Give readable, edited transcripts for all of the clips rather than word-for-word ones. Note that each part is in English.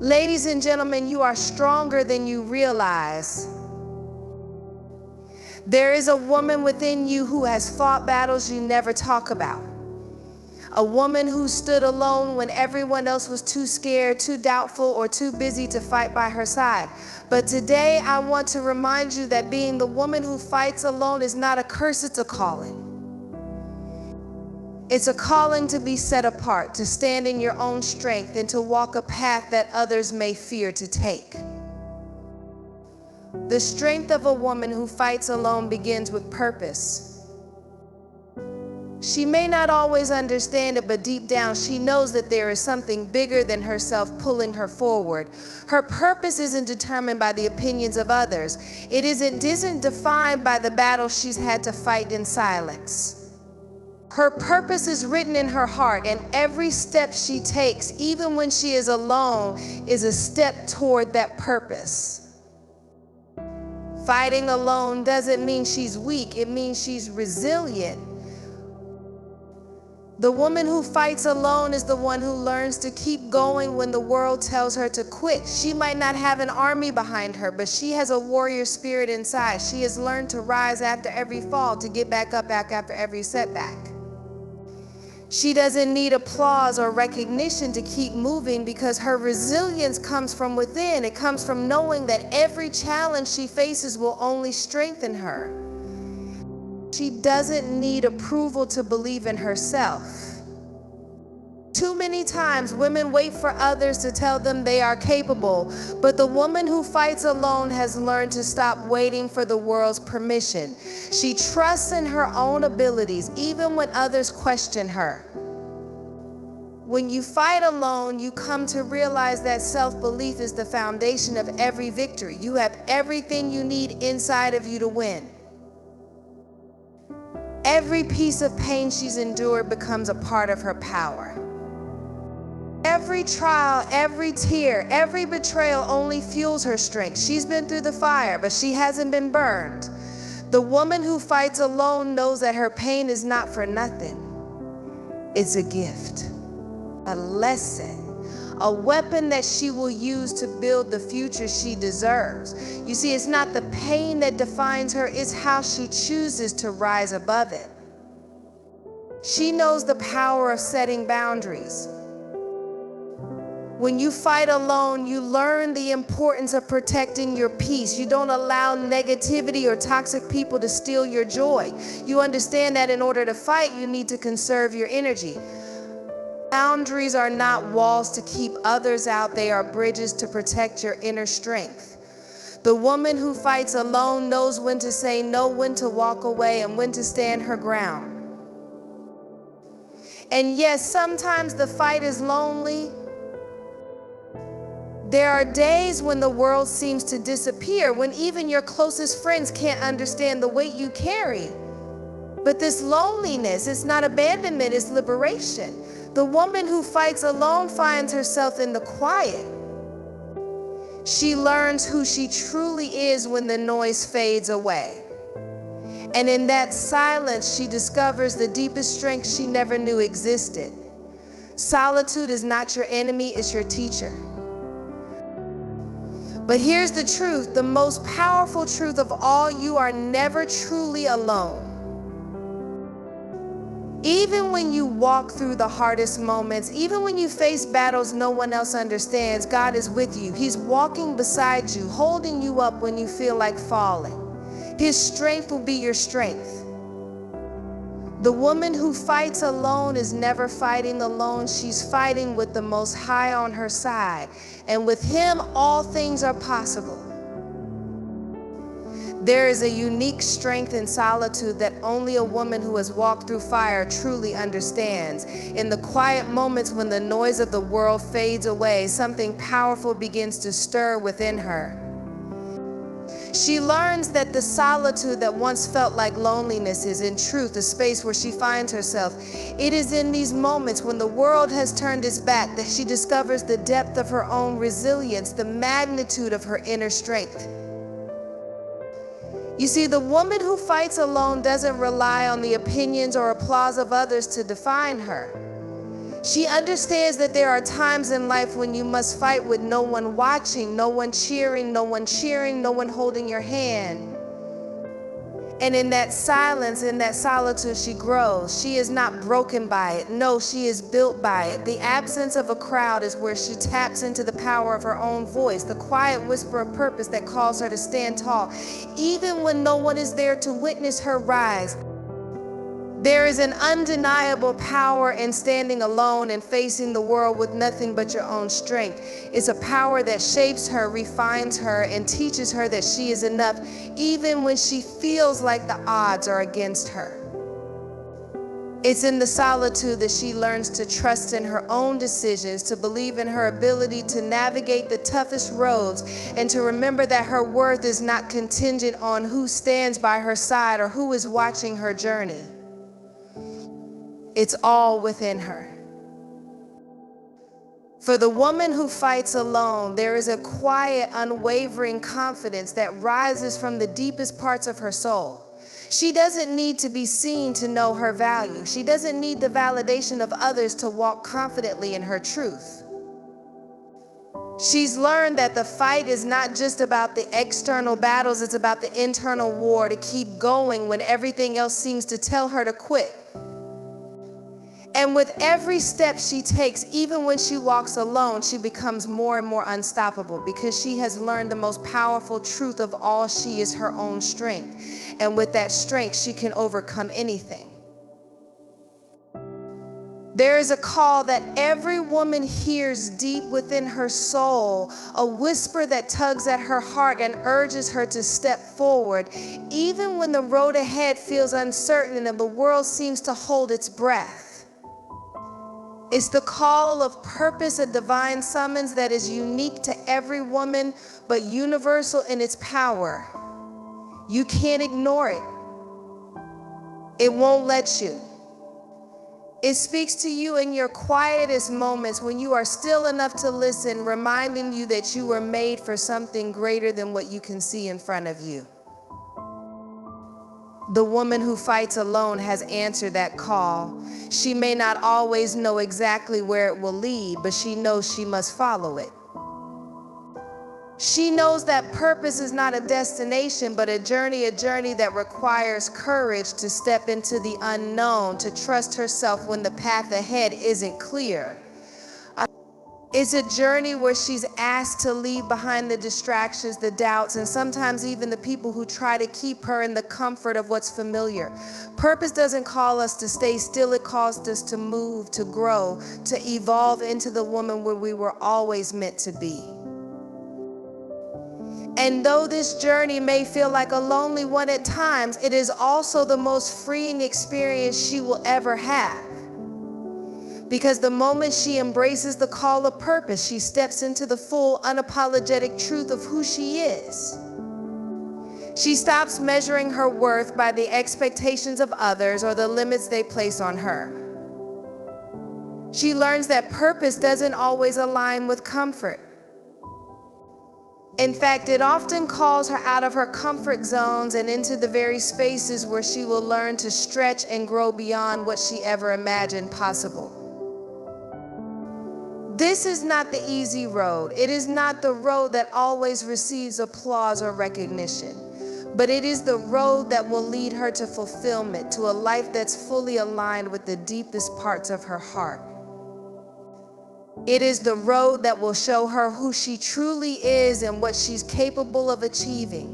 Ladies and gentlemen, you are stronger than you realize. There is a woman within you who has fought battles you never talk about. A woman who stood alone when everyone else was too scared, too doubtful, or too busy to fight by her side. But today I want to remind you that being the woman who fights alone is not a curse, it's a calling. It's a calling to be set apart, to stand in your own strength, and to walk a path that others may fear to take. The strength of a woman who fights alone begins with purpose. She may not always understand it, but deep down she knows that there is something bigger than herself pulling her forward. Her purpose isn't determined by the opinions of others. It isn't defined by the battles she's had to fight in silence. Her purpose is written in her heart, and every step she takes, even when she is alone, is a step toward that purpose. Fighting alone doesn't mean she's weak, it means she's resilient. The woman who fights alone is the one who learns to keep going when the world tells her to quit. She might not have an army behind her, but she has a warrior spirit inside. She has learned to rise after every fall, to get back up after every setback. She doesn't need applause or recognition to keep moving because her resilience comes from within. It comes from knowing that every challenge she faces will only strengthen her. She doesn't need approval to believe in herself. Too many times women wait for others to tell them they are capable, but the woman who fights alone has learned to stop waiting for the world's permission. She trusts in her own abilities, even when others question her. When you fight alone, you come to realize that self-belief is the foundation of every victory. You have everything you need inside of you to win. Every piece of pain she's endured becomes a part of her power. Every trial, every tear, every betrayal only fuels her strength. She's been through the fire, but she hasn't been burned. The woman who fights alone knows that her pain is not for nothing. It's a gift, a lesson, a weapon that she will use to build the future she deserves. You see, it's not the pain that defines her, it's how she chooses to rise above it. She knows the power of setting boundaries. When you fight alone, you learn the importance of protecting your peace. You don't allow negativity or toxic people to steal your joy. You understand that in order to fight, you need to conserve your energy. Boundaries are not walls to keep others out. They are bridges to protect your inner strength. The woman who fights alone knows when to say no, when to walk away, and when to stand her ground. And yes, sometimes the fight is lonely. There are days when the world seems to disappear, when even your closest friends can't understand the weight you carry. But this loneliness is not abandonment, it's liberation. The woman who fights alone finds herself in the quiet. She learns who she truly is when the noise fades away. And in that silence, she discovers the deepest strength she never knew existed. Solitude is not your enemy, it's your teacher. But here's the truth, the most powerful truth of all: you are never truly alone. Even when you walk through the hardest moments, even when you face battles no one else understands, God is with you. He's walking beside you, holding you up when you feel like falling. His strength will be your strength. The woman who fights alone is never fighting alone. She's fighting with the Most High on her side. And with Him, all things are possible. There is a unique strength in solitude that only a woman who has walked through fire truly understands. In the quiet moments when the noise of the world fades away, something powerful begins to stir within her. She learns that the solitude that once felt like loneliness is in truth a space where she finds herself. It is in these moments when the world has turned its back that she discovers the depth of her own resilience, the magnitude of her inner strength. You see, the woman who fights alone doesn't rely on the opinions or applause of others to define her. She understands that there are times in life when you must fight with no one watching, no one cheering, no one cheering, no one holding your hand. And in that silence, in that solitude, she grows. She is not broken by it. No, she is built by it. The absence of a crowd is where she taps into the power of her own voice, the quiet whisper of purpose that calls her to stand tall, even when no one is there to witness her rise. There is an undeniable power in standing alone and facing the world with nothing but your own strength. It's a power that shapes her, refines her, and teaches her that she is enough, even when she feels like the odds are against her. It's in the solitude that she learns to trust in her own decisions, to believe in her ability to navigate the toughest roads, and to remember that her worth is not contingent on who stands by her side or who is watching her journey. It's all within her. For the woman who fights alone, there is a quiet, unwavering confidence that rises from the deepest parts of her soul. She doesn't need to be seen to know her value. She doesn't need the validation of others to walk confidently in her truth. She's learned that the fight is not just about the external battles, it's about the internal war to keep going when everything else seems to tell her to quit. And with every step she takes, even when she walks alone, she becomes more and more unstoppable because she has learned the most powerful truth of all: she is her own strength. And with that strength, she can overcome anything. There is a call that every woman hears deep within her soul, a whisper that tugs at her heart and urges her to step forward, even when the road ahead feels uncertain and the world seems to hold its breath. It's the call of purpose, a divine summons that is unique to every woman, but universal in its power. You can't ignore it. It won't let you. It speaks to you in your quietest moments when you are still enough to listen, reminding you that you were made for something greater than what you can see in front of you. The woman who fights alone has answered that call. She may not always know exactly where it will lead, but she knows she must follow it. She knows that purpose is not a destination, but a journey that requires courage to step into the unknown, to trust herself when the path ahead isn't clear. It's a journey where she's asked to leave behind the distractions, the doubts, and sometimes even the people who try to keep her in the comfort of what's familiar. Purpose doesn't call us to stay still. It calls us to move, to grow, to evolve into the woman where we were always meant to be. And though this journey may feel like a lonely one at times, it is also the most freeing experience she will ever have. Because the moment she embraces the call of purpose, she steps into the full, unapologetic truth of who she is. She stops measuring her worth by the expectations of others or the limits they place on her. She learns that purpose doesn't always align with comfort. In fact, it often calls her out of her comfort zones and into the very spaces where she will learn to stretch and grow beyond what she ever imagined possible. This is not the easy road. It is not the road that always receives applause or recognition, but it is the road that will lead her to fulfillment, to a life that's fully aligned with the deepest parts of her heart. It is the road that will show her who she truly is and what she's capable of achieving.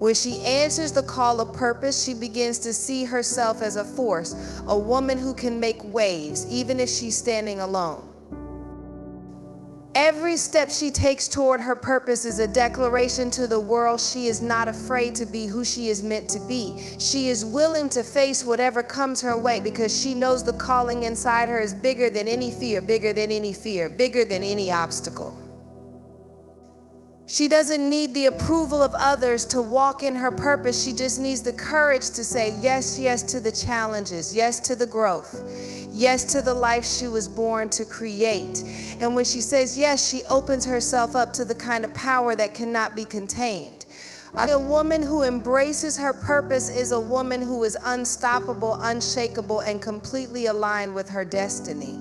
When she answers the call of purpose, she begins to see herself as a force, a woman who can make waves, even if she's standing alone. Every step she takes toward her purpose is a declaration to the world she is not afraid to be who she is meant to be. She is willing to face whatever comes her way because she knows the calling inside her is bigger than any fear, bigger than any fear, bigger than any obstacle. She doesn't need the approval of others to walk in her purpose. She just needs the courage to say yes, yes to the challenges, yes to the growth, yes to the life she was born to create. And when she says yes, she opens herself up to the kind of power that cannot be contained. A woman who embraces her purpose is a woman who is unstoppable, unshakable, and completely aligned with her destiny.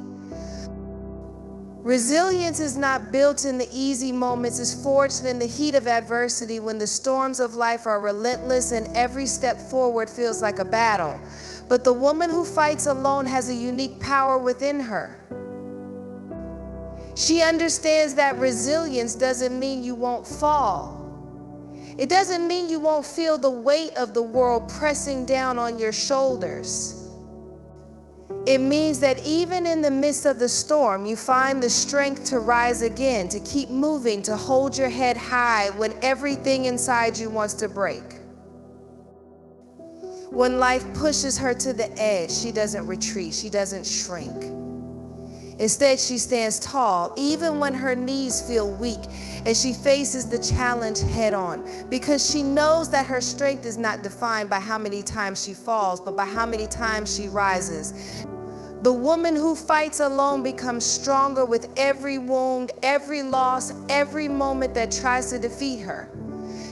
Resilience is not built in the easy moments, it's forged in the heat of adversity when the storms of life are relentless and every step forward feels like a battle. But the woman who fights alone has a unique power within her. She understands that resilience doesn't mean you won't fall. It doesn't mean you won't feel the weight of the world pressing down on your shoulders. It means that even in the midst of the storm, you find the strength to rise again, to keep moving, to hold your head high when everything inside you wants to break. When life pushes her to the edge, she doesn't retreat, she doesn't shrink. Instead, she stands tall, even when her knees feel weak, and she faces the challenge head on, because she knows that her strength is not defined by how many times she falls, but by how many times she rises. The woman who fights alone becomes stronger with every wound, every loss, every moment that tries to defeat her.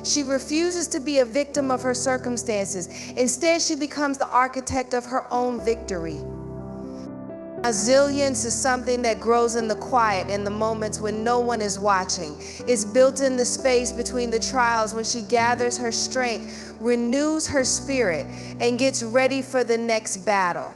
She refuses to be a victim of her circumstances. Instead, she becomes the architect of her own victory. Resilience is something that grows in the quiet, in the moments when no one is watching. It's built in the space between the trials when she gathers her strength, renews her spirit, and gets ready for the next battle.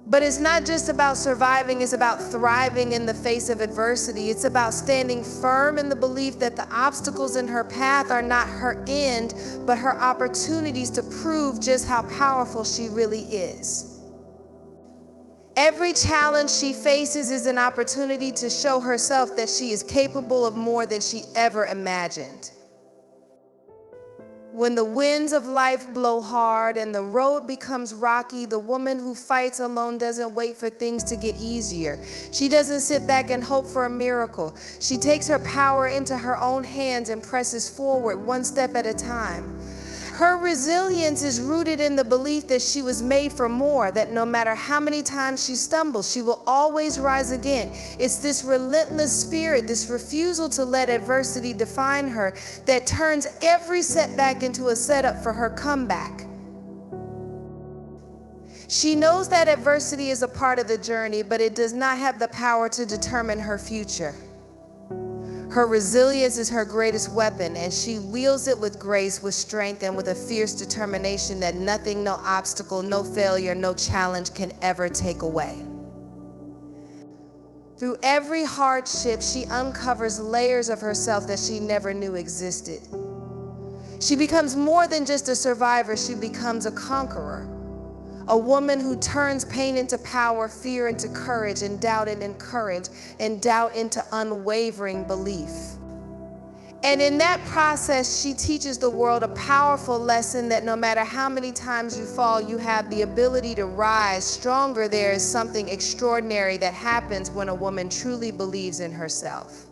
But it's not just about surviving, it's about thriving in the face of adversity. It's about standing firm in the belief that the obstacles in her path are not her end, but her opportunities to prove just how powerful she really is. Every challenge she faces is an opportunity to show herself that she is capable of more than she ever imagined. When the winds of life blow hard and the road becomes rocky, the woman who fights alone doesn't wait for things to get easier. She doesn't sit back and hope for a miracle. She takes her power into her own hands and presses forward one step at a time. Her resilience is rooted in the belief that she was made for more, that no matter how many times she stumbles, she will always rise again. It's this relentless spirit, this refusal to let adversity define her, that turns every setback into a setup for her comeback. She knows that adversity is a part of the journey, but it does not have the power to determine her future. Her resilience is her greatest weapon, and she wields it with grace, with strength, and with a fierce determination that nothing, no obstacle, no failure, no challenge can ever take away. Through every hardship, she uncovers layers of herself that she never knew existed. She becomes more than just a survivor, she becomes a conqueror. A woman who turns pain into power, fear into courage, and doubt into courage, and doubt into unwavering belief. And in that process, she teaches the world a powerful lesson that no matter how many times you fall, you have the ability to rise stronger. There is something extraordinary that happens when a woman truly believes in herself.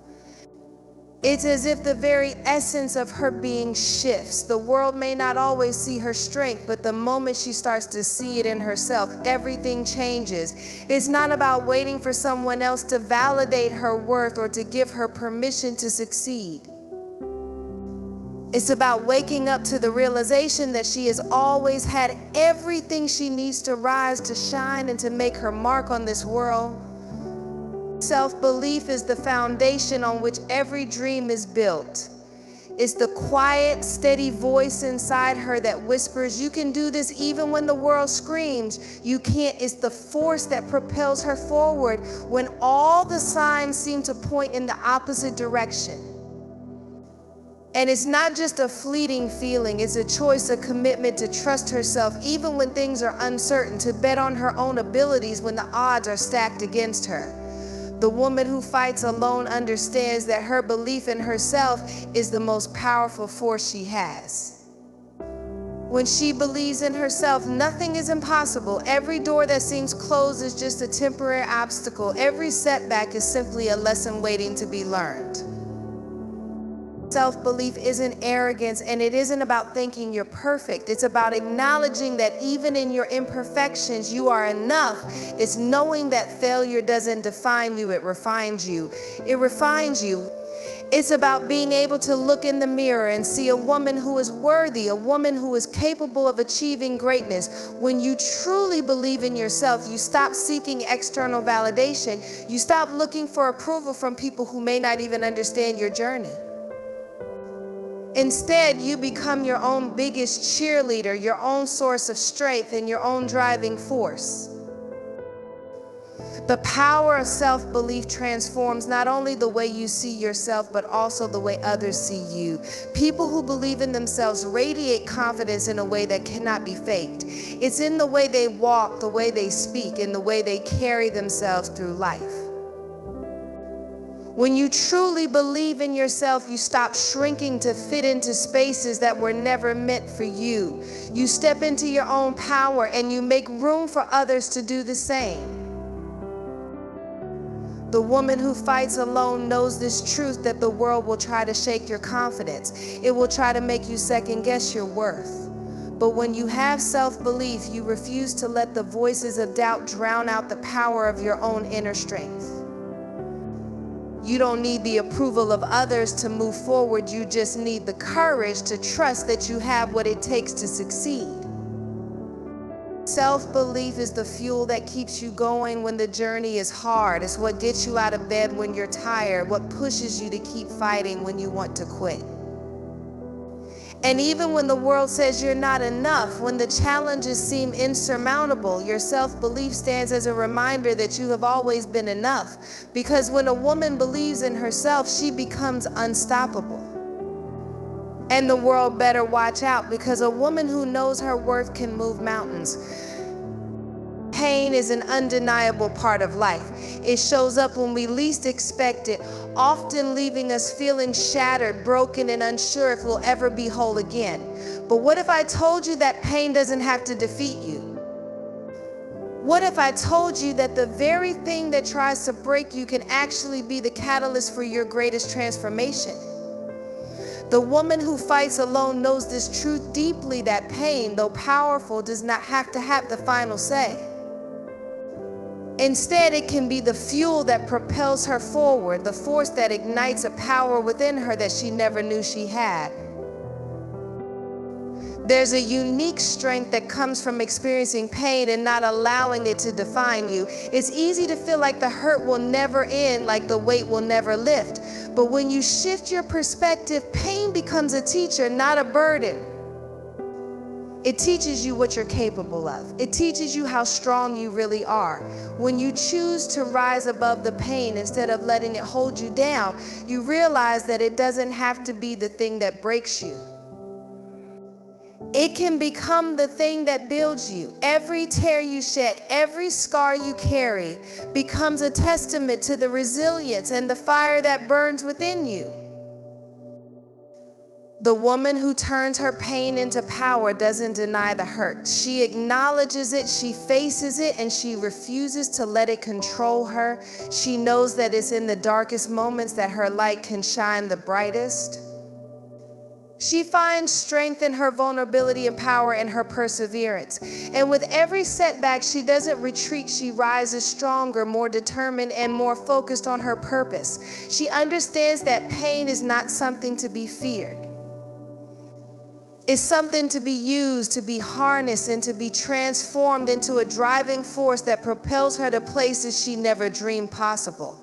It's as if the very essence of her being shifts. The world may not always see her strength, but the moment she starts to see it in herself, everything changes. It's not about waiting for someone else to validate her worth or to give her permission to succeed. It's about waking up to the realization that she has always had everything she needs to rise, to shine, and to make her mark on this world. Self-belief is the foundation on which every dream is built. It's the quiet, steady voice inside her that whispers, "You can do this," even when the world screams, "You can't." It's the force that propels her forward when all the signs seem to point in the opposite direction. And it's not just a fleeting feeling, it's a choice, a commitment to trust herself even when things are uncertain, to bet on her own abilities when the odds are stacked against her. The woman who fights alone understands that her belief in herself is the most powerful force she has. When she believes in herself, nothing is impossible. Every door that seems closed is just a temporary obstacle. Every setback is simply a lesson waiting to be learned. Self-belief isn't arrogance, and it isn't about thinking you're perfect. It's about acknowledging that even in your imperfections, you are enough. It's knowing that failure doesn't define you, it refines you. It refines you. It's about being able to look in the mirror and see a woman who is worthy, a woman who is capable of achieving greatness. When you truly believe in yourself, you stop seeking external validation. You stop looking for approval from people who may not even understand your journey. Instead, you become your own biggest cheerleader, your own source of strength, and your own driving force. The power of self-belief transforms not only the way you see yourself, but also the way others see you. People who believe in themselves radiate confidence in a way that cannot be faked. It's in the way they walk, the way they speak, and the way they carry themselves through life. When you truly believe in yourself, you stop shrinking to fit into spaces that were never meant for you. You step into your own power and you make room for others to do the same. The woman who fights alone knows this truth, that the world will try to shake your confidence. It will try to make you second guess your worth. But when you have self-belief, you refuse to let the voices of doubt drown out the power of your own inner strength. You don't need the approval of others to move forward. You just need the courage to trust that you have what it takes to succeed. Self-belief is the fuel that keeps you going when the journey is hard. It's what gets you out of bed when you're tired, what pushes you to keep fighting when you want to quit. And even when the world says you're not enough, when the challenges seem insurmountable, your self-belief stands as a reminder that you have always been enough. Because when a woman believes in herself, she becomes unstoppable. And the world better watch out, because a woman who knows her worth can move mountains. Pain is an undeniable part of life. It shows up when we least expect it, often leaving us feeling shattered, broken, and unsure if we'll ever be whole again. But what if I told you that pain doesn't have to defeat you? What if I told you that the very thing that tries to break you can actually be the catalyst for your greatest transformation? The woman who fights alone knows this truth deeply, that pain, though powerful, does not have to have the final say. Instead, it can be the fuel that propels her forward, the force that ignites a power within her that she never knew she had. There's a unique strength that comes from experiencing pain and not allowing it to define you. It's easy to feel like the hurt will never end, like the weight will never lift. But when you shift your perspective, pain becomes a teacher, not a burden. It teaches you what you're capable of. It teaches you how strong you really are. When you choose to rise above the pain instead of letting it hold you down, you realize that it doesn't have to be the thing that breaks you. It can become the thing that builds you. Every tear you shed, every scar you carry becomes a testament to the resilience and the fire that burns within you. The woman who turns her pain into power doesn't deny the hurt. She acknowledges it, she faces it, and she refuses to let it control her. She knows that it's in the darkest moments that her light can shine the brightest. She finds strength in her vulnerability and power in her perseverance. And with every setback, she doesn't retreat. She rises stronger, more determined, and more focused on her purpose. She understands that pain is not something to be feared. It's something to be used, to be harnessed, and to be transformed into a driving force that propels her to places she never dreamed possible.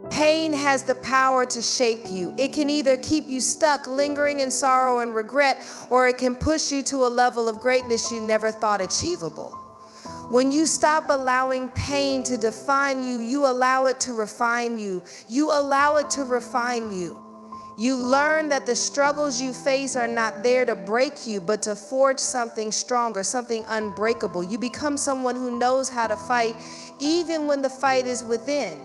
Pain has the power to shape you. It can either keep you stuck, lingering in sorrow and regret, or it can push you to a level of greatness you never thought achievable. When you stop allowing pain to define you, you allow it to refine you. You allow it to refine you. You learn that the struggles you face are not there to break you, but to forge something stronger, something unbreakable. You become someone who knows how to fight even when the fight is within.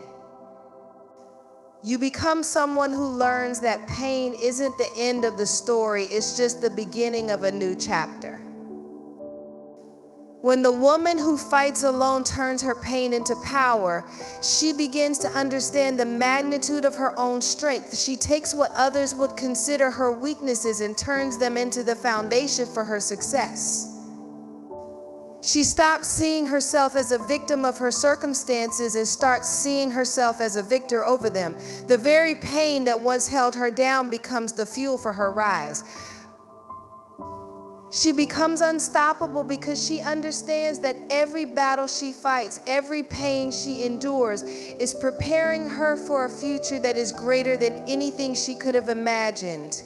You become someone who learns that pain isn't the end of the story, it's just the beginning of a new chapter. When the woman who fights alone turns her pain into power, she begins to understand the magnitude of her own strength. She takes what others would consider her weaknesses and turns them into the foundation for her success. She stops seeing herself as a victim of her circumstances and starts seeing herself as a victor over them. The very pain that once held her down becomes the fuel for her rise. She becomes unstoppable because she understands that every battle she fights, every pain she endures, is preparing her for a future that is greater than anything she could have imagined.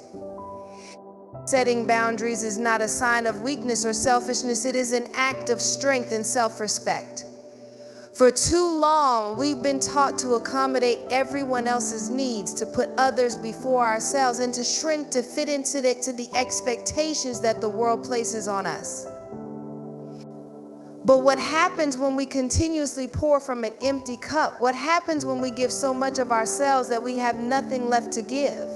Setting boundaries is not a sign of weakness or selfishness. It is an act of strength and self-respect. For too long, we've been taught to accommodate everyone else's needs, to put others before ourselves, and to shrink to fit into the expectations that the world places on us. But what happens when we continuously pour from an empty cup? What happens when we give so much of ourselves that we have nothing left to give?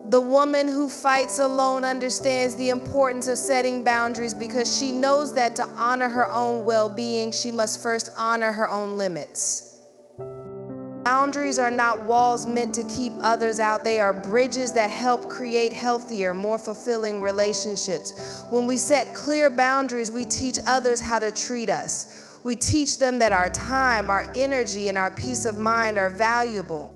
The woman who fights alone understands the importance of setting boundaries because she knows that to honor her own well-being, she must first honor her own limits. Boundaries are not walls meant to keep others out. They are bridges that help create healthier, more fulfilling relationships. When we set clear boundaries, we teach others how to treat us. We teach them that our time, our energy, and our peace of mind are valuable.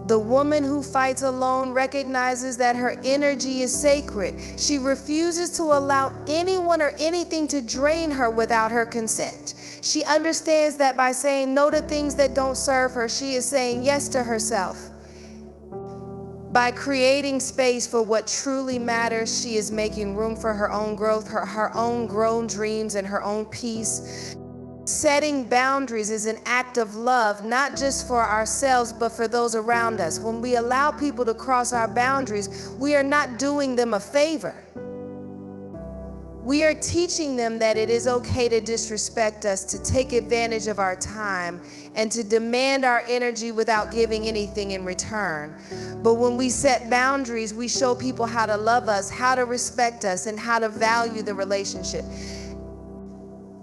The woman who fights alone recognizes that her energy is sacred. She refuses to allow anyone or anything to drain her without her consent. She understands that by saying no to things that don't serve her, she is saying yes to herself. By creating space for what truly matters, she is making room for her own growth, her own grown dreams, and her own peace. Setting boundaries is an act of love, not just for ourselves, but for those around us. When we allow people to cross our boundaries, we are not doing them a favor. We are teaching them that it is okay to disrespect us, to take advantage of our time, and to demand our energy without giving anything in return. But when we set boundaries, we show people how to love us, how to respect us, and how to value the relationship.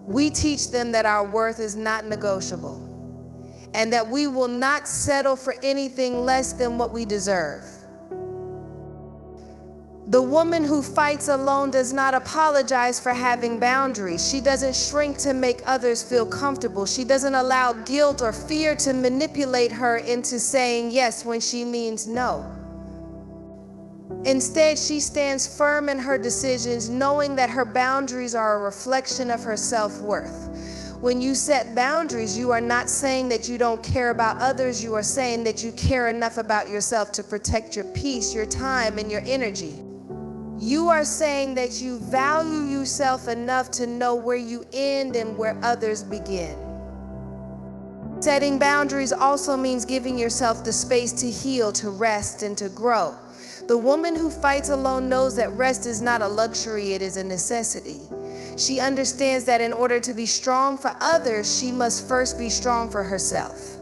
We teach them that our worth is not negotiable and that we will not settle for anything less than what we deserve. The woman who fights alone does not apologize for having boundaries. She doesn't shrink to make others feel comfortable. She doesn't allow guilt or fear to manipulate her into saying yes when she means no. Instead, she stands firm in her decisions, knowing that her boundaries are a reflection of her self-worth. When you set boundaries, you are not saying that you don't care about others. You are saying that you care enough about yourself to protect your peace, your time, and your energy. You are saying that you value yourself enough to know where you end and where others begin. Setting boundaries also means giving yourself the space to heal, to rest, and to grow. The woman who fights alone knows that rest is not a luxury, it is a necessity. She understands that in order to be strong for others, she must first be strong for herself.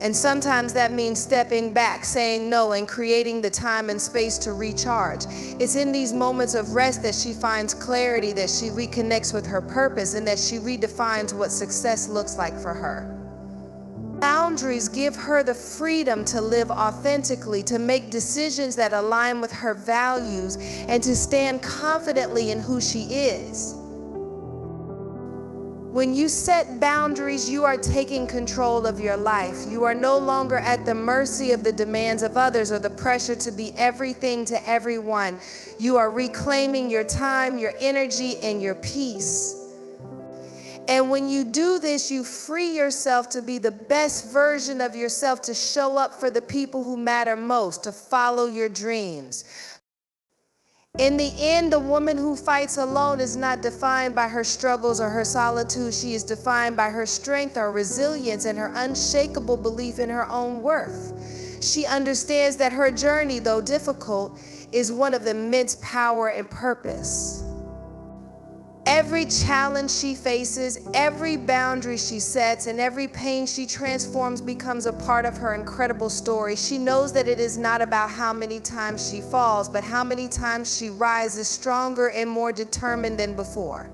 And sometimes that means stepping back, saying no, and creating the time and space to recharge. It's in these moments of rest that she finds clarity, that she reconnects with her purpose, and that she redefines what success looks like for her. Boundaries give her the freedom to live authentically, to make decisions that align with her values, and to stand confidently in who she is. When you set boundaries, you are taking control of your life. You are no longer at the mercy of the demands of others or the pressure to be everything to everyone. You are reclaiming your time, your energy, and your peace. And when you do this, you free yourself to be the best version of yourself, to show up for the people who matter most, to follow your dreams. In the end, the woman who fights alone is not defined by her struggles or her solitude. She is defined by her strength, her resilience, and her unshakable belief in her own worth. She understands that her journey, though difficult, is one of immense power and purpose. Every challenge she faces, every boundary she sets, and every pain she transforms becomes a part of her incredible story. She knows that it is not about how many times she falls, but how many times she rises stronger and more determined than before.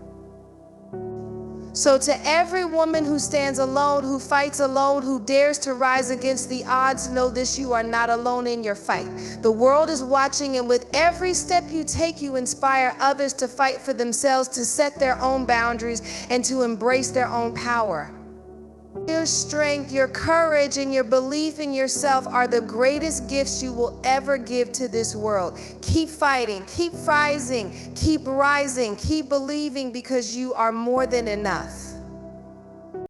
So to every woman who stands alone, who fights alone, who dares to rise against the odds, know this: you are not alone in your fight. The world is watching, and with every step you take, you inspire others to fight for themselves, to set their own boundaries, and to embrace their own power. Your strength, your courage, and your belief in yourself are the greatest gifts you will ever give to this world. Keep fighting, keep rising, keep believing, because you are more than enough.